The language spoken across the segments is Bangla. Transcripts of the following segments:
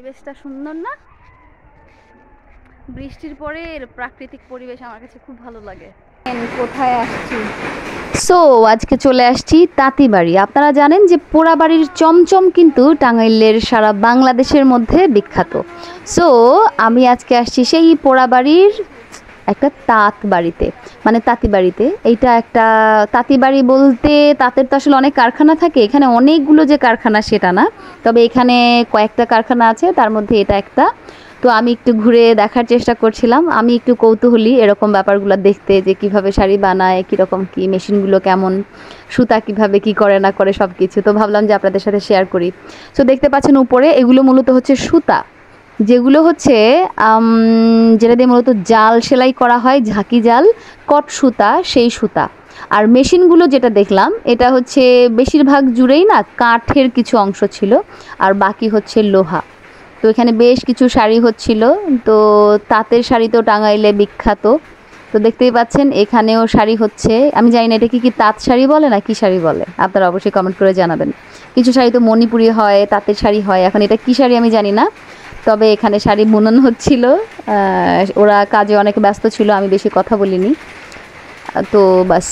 পরিবেশটা সুন্দর না? বৃষ্টির পরে প্রাকৃতিক পরিবেশ আমার কাছে খুব ভালো লাগে। কোথায় আসছি? সো আজকে চলে আসছি তাঁতিবাড়ি। আপনারা জানেন যে পোড়াবাড়ির চমচম কিন্তু টাঙ্গাইলের সারা বাংলাদেশের মধ্যে বিখ্যাত। সো আমি আজকে আসছি সেই পোড়াবাড়ির একটা তাঁত বাড়িতে, মানে তাঁতিবাড়িতে। এইটা একটা তাঁতিবাড়ি বলতে তাঁতের তো আসলে অনেক কারখানা থাকে, এখানে অনেকগুলো যে কারখানা সেটা না, তবে এখানে কয়েকটা কারখানা আছে, তার মধ্যে এটা একটা। তো আমি একটু ঘুরে দেখার চেষ্টা করছিলাম, আমি একটু কৌতূহলী এরকম ব্যাপারগুলো দেখতে, যে কিভাবে শাড়ি বানায়, কীরকম কী মেশিনগুলো, কেমন সুতা কিভাবে কি করে না করে সব কিছু। তো ভাবলাম যে আপনাদের সাথে শেয়ার করি। সো দেখতে পাচ্ছেন উপরে এগুলো মূলত হচ্ছে সুতা, যেগুলো হচ্ছে যেটা দিয়ে মূলত জাল সেলাই করা হয়, ঝাঁকি জাল, কট সুতা, সেই সুতা। আর মেশিনগুলো যেটা দেখলাম এটা হচ্ছে বেশিরভাগ জুড়েই না কাঠের কিছু অংশ ছিল, আর বাকি হচ্ছে লোহা। তো এখানে বেশ কিছু শাড়ি হচ্ছিল। তো তাঁতের শাড়ি তো টাঙ্গাইলে বিখ্যাত। তো দেখতেই পাচ্ছেন এখানেও শাড়ি হচ্ছে। আমি জানি না এটা কি তাঁত শাড়ি বলে না কি শাড়ি বলে, আপনারা অবশ্যই কমেন্ট করে জানাবেন। কিছু শাড়ি তো মণিপুরি হয়, তাঁতের শাড়ি হয়, এখন এটা কি শাড়ি আমি জানি না। তবে এখানে শাড়ি বুনন হচ্ছিল, ওরা কাজে অনেক ব্যস্ত ছিল, আমি বেশি কথা বলিনি। তো বাস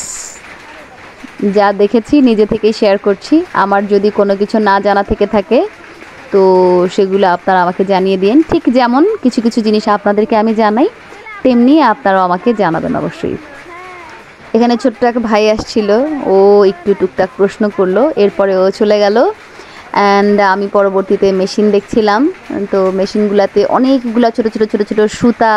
যা দেখেছি নিজে থেকেই শেয়ার করছি। আমার যদি কোনো কিছু না জানা থেকে থাকে তো সেগুলো আপনারা আমাকে জানিয়ে দিন। ঠিক যেমন কিছু কিছু জিনিস আপনাদেরকে আমি জানাই, তেমনি আপনারাও আমাকে জানাবেন অবশ্যই। এখানে ছোট্ট এক ভাই আসছিল, ও একটু টুকটাক প্রশ্ন করলো, এরপরে ও চলে গেল। অ্যান্ড আমি পরবর্তীতে মেশিন দেখছিলাম। তো মেশিনগুলোতে অনেকগুলো ছোটো ছোটো ছোটো ছোটো সুতা,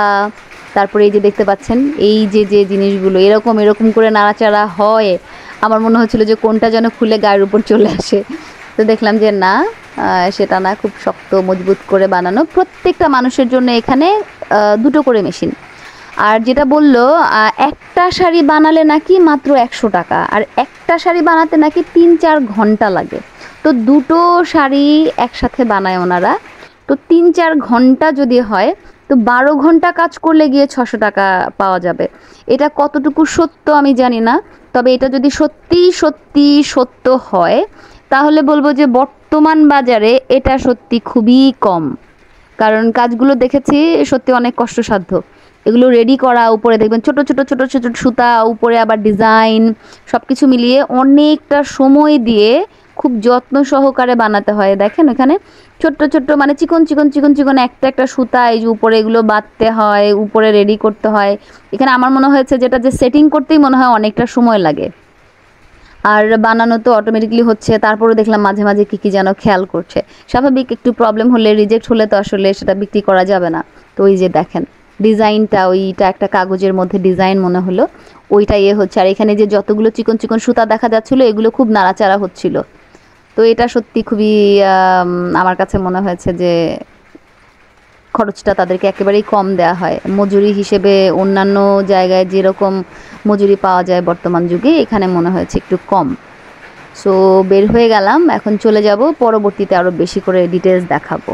তারপরে এই যে দেখতে পাচ্ছেন এই যে যে জিনিসগুলো এরকম এরকম করে নাড়াচাড়া হয়, আমার মনে হচ্ছিল যে কোনটা যেন খুলে গায়ের উপর চলে আসে। তো দেখলাম যে না, সেটা না, খুব শক্ত মজবুত করে বানানো। প্রত্যেকটা মানুষের জন্য এখানে দুটো করে মেশিন। আর যেটা বললো একটা শাড়ি বানালে নাকি মাত্র 100 টাকা, আর একটা শাড়ি বানাতে নাকি 3-4 ঘন্টা লাগে। তো দুটো শাড়ি একসাথে বানায় ওনারা। তো 3-4 ঘন্টা যদি হয় তো 12 ঘন্টা কাজ করলে গিয়ে 600 টাকা পাওয়া যাবে। এটা কতটুকু সত্য আমি জানি না, তবে এটা যদি সত্যি সত্যি সত্য হয় তাহলে বলবো যে বর্তমান বাজারে এটা সত্যি খুবই কম। কারণ কাজগুলো দেখেছি সত্যি অনেক কষ্টসাধ্য। এগুলো রেডি করা, উপরে দেখবেন ছোট ছোট ছোট ছোট সুতা, উপরে আবার ডিজাইন, সব কিছু মিলিয়ে অনেকটা সময় দিয়ে খুব যত্ন সহকারে বানাতে হয়। দেখেন এখানে ছোট্ট ছোট্ট মানে চিকন চিকন চিকন চিকন একটা একটা সুতা, এই যে উপরে এগুলো বাঁধতে হয়, উপরে রেডি করতে হয়। এখানে আমার মনে হয়েছে যেটা যে সেটিং করতেই মনে হয় অনেকটা সময় লাগে। আর বানানো তো অটোমেটিকলি হচ্ছে, তারপরে দেখলাম মাঝে মাঝে কী কী যেন খেয়াল করছে। স্বাভাবিক, একটু প্রবলেম হলে, রিজেক্ট হলে তো আসলে সেটা বিক্রি করা যাবে না। তো ওই যে দেখেন ডিজাইনটা, ওইটা একটা কাগজের মধ্যে ডিজাইন মনে হলো, ওইটা হচ্ছে। আর এখানে যে যতগুলো চিকন চিকন সুতা দেখা যাচ্ছিলো এগুলো খুব নাড়াচাড়া হচ্ছিল। তো এটা সত্যি খুবই আমার কাছে মনে হয়েছে যে খরচটা তাদেরকে একেবারেই কম দেওয়া হয়। মজুরি হিসেবে অন্যান্য জায়গায় যেরকম মজুরি পাওয়া যায় বর্তমান যুগে, এখানে মনে হয়েছে একটু কম। সো বের হয়ে গেলাম, এখন চলে যাব, পরবর্তীতে আরও বেশি করে ডিটেলস দেখাবো।